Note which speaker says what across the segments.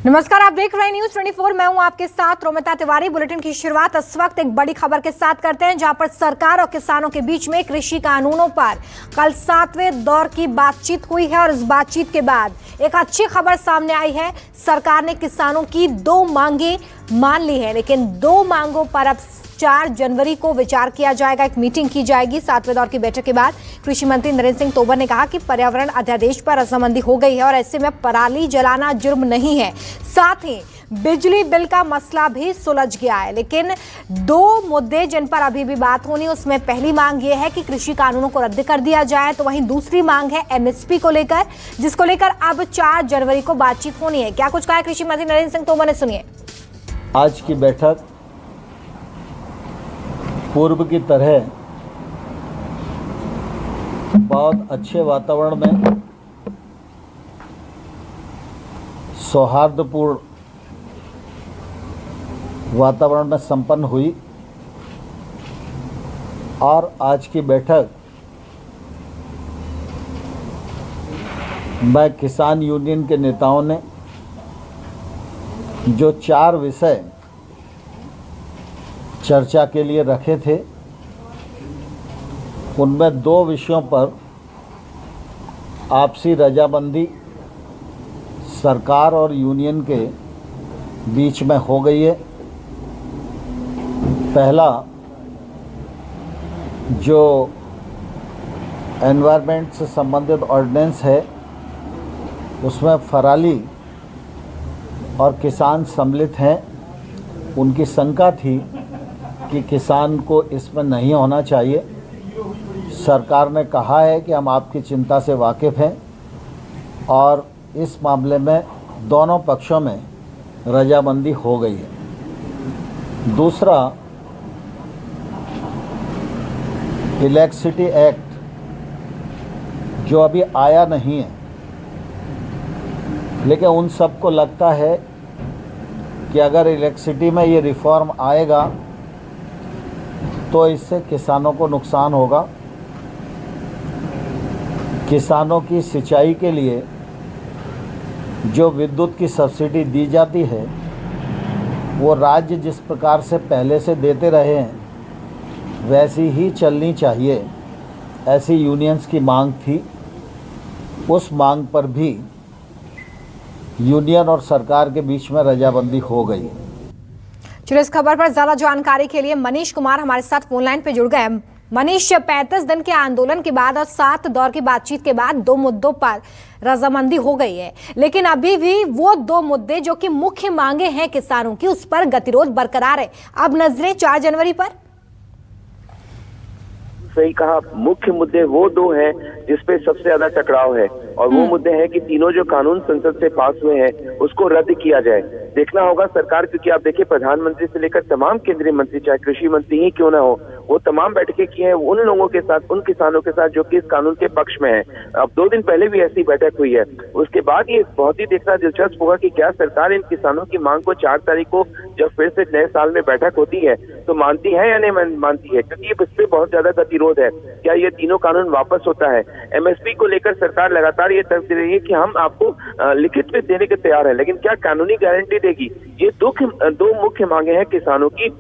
Speaker 1: नमस्कार, आप देख रहे हैं न्यूज 24। मैं हूं आपके साथ रोमिता तिवारी। बुलेटिन की शुरुआत इस वक्त एक बड़ी खबर के साथ करते हैं, जहां पर सरकार और किसानों के बीच में कृषि कानूनों पर कल 7वें दौर की बातचीत हुई है और इस बातचीत के बाद एक अच्छी खबर सामने आई है। सरकार ने किसानों की 2 मांगे मान ली है, लेकिन 2 मांगों पर अब 4 जनवरी को विचार किया जाएगा। एक मीटिंग की जाएगी 7वें दौर की बैठक के बाद। कृषि मंत्री नरेंद्र सिंह तोमर ने कहा कि पर्यावरण अध्यादेश पर रजामंदी हो गई है और ऐसे में पराली जलाना जुर्म नहीं है। साथ ही बिजली बिल का मसला भी सुलझ गया है, लेकिन 2 मुद्दे जिन पर अभी भी बात होनी, उसमें पहली मांग यह है कि कृषि कानूनों को रद्द कर दिया जाए, तो वहीं दूसरी मांग है एमएसपी को लेकर, जिसको लेकर अब 4 जनवरी को बातचीत होनी है। क्या कुछ कहा है कृषि मंत्री नरेंद्र सिंह तोमर ने, सुनिए।
Speaker 2: आज की बैठक पूर्व की तरह बहुत अच्छे वातावरण में, सौहार्दपूर्ण वातावरण में संपन्न हुई और आज की बैठक में किसान यूनियन के नेताओं ने जो 4 विषय चर्चा के लिए रखे थे, उनमें 2 विषयों पर आपसी रजामंदी सरकार और यूनियन के बीच में हो गई है। पहला जो एनवायरनमेंट से संबंधित ऑर्डिनेंस है, उसमें फराली और किसान सम्मिलित हैं। उनकी शंका थी कि किसान को इसमें नहीं होना चाहिए। सरकार ने कहा है कि हम आपकी चिंता से वाकिफ़ हैं और इस मामले में दोनों पक्षों में रजामंदी हो गई है। दूसरा, इलेक्ट्रिसिटी एक्ट जो अभी आया नहीं है, लेकिन उन सबको लगता है कि अगर इलेक्ट्रिसिटी में ये रिफॉर्म आएगा तो इससे किसानों को नुकसान होगा। किसानों की सिंचाई के लिए जो विद्युत की सब्सिडी दी जाती है, वो राज्य जिस प्रकार से पहले से देते रहे हैं वैसी ही चलनी चाहिए, ऐसी यूनियंस की मांग थी। उस मांग पर भी यूनियन और सरकार के बीच में रजामंदी हो गई।
Speaker 1: चलिए, इस खबर पर ज्यादा जानकारी के लिए मनीष कुमार हमारे साथ फोन लाइन पे जुड़ गए। मनीष, 35 दिन के आंदोलन के बाद और 7 दौर की बातचीत के बाद 2 मुद्दों पर रजामंदी हो गई है, लेकिन अभी भी वो 2 मुद्दे जो कि मुख्य मांगे हैं किसानों की, उस पर गतिरोध बरकरार है। अब नजरें 4 जनवरी पर।
Speaker 3: सही कहा, मुख्य मुद्दे वो 2 हैं जिसपे सबसे ज्यादा टकराव है और वो मुद्दे हैं कि तीनों जो कानून संसद से पास हुए हैं उसको रद्द किया जाए। देखना होगा सरकार, क्योंकि आप देखिए प्रधानमंत्री से लेकर तमाम केंद्रीय मंत्री, चाहे कृषि मंत्री ही क्यों ना हो, वो तमाम बैठकें की हैं उन लोगों के साथ, उन किसानों के साथ जो कि इस कानून के पक्ष में है। अब 2 दिन पहले भी ऐसी बैठक हुई है। उसके बाद ये बहुत ही देखना दिलचस्प होगा कि क्या सरकार इन किसानों की मांग को 4 तारीख को जब फिर से नए साल में बैठक होती है तो मानती है या नहीं मानती है, क्योंकि इस पे बहुत ज्यादा गतिरोध है। क्या ये तीनों कानून वापस होता है? एमएसपी को लेकर सरकार लगातार ये तर्क दे रही है कि हम आपको लिखित में देने के तैयार है, लेकिन क्या कानूनी गारंटी देगी? ये 2 मुख्य मांगे हैं किसानों की।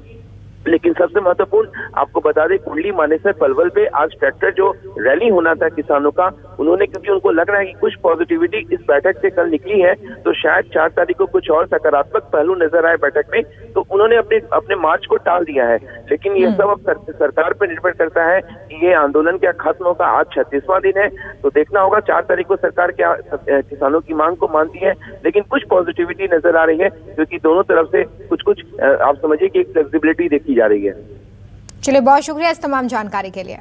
Speaker 3: लेकिन सबसे महत्वपूर्ण आपको बता दें, कुंडली मानेसर पलवल पे आज ट्रैक्टर जो रैली होना था किसानों का, उन्होंने, क्योंकि उनको लग रहा है कि कुछ पॉजिटिविटी इस बैठक से कल निकली है, तो शायद 4 तारीख को कुछ और सकारात्मक पहलू नजर आए बैठक में, तो उन्होंने अपने मार्च को टाल दिया है। लेकिन ये सब अब सरकार पर निर्भर करता है कि ये आंदोलन क्या खत्म होगा। आज 36वां दिन है, तो देखना होगा 4 तारीख को सरकार क्या किसानों की मांग को मानती है। लेकिन कुछ पॉजिटिविटी नजर आ रही है, क्योंकि दोनों तरफ से कुछ आप समझिए कि एक फ्लेक्सिबिलिटी देखी जा रही है।
Speaker 1: चलिए, बहुत शुक्रिया इस तमाम जानकारी के लिए।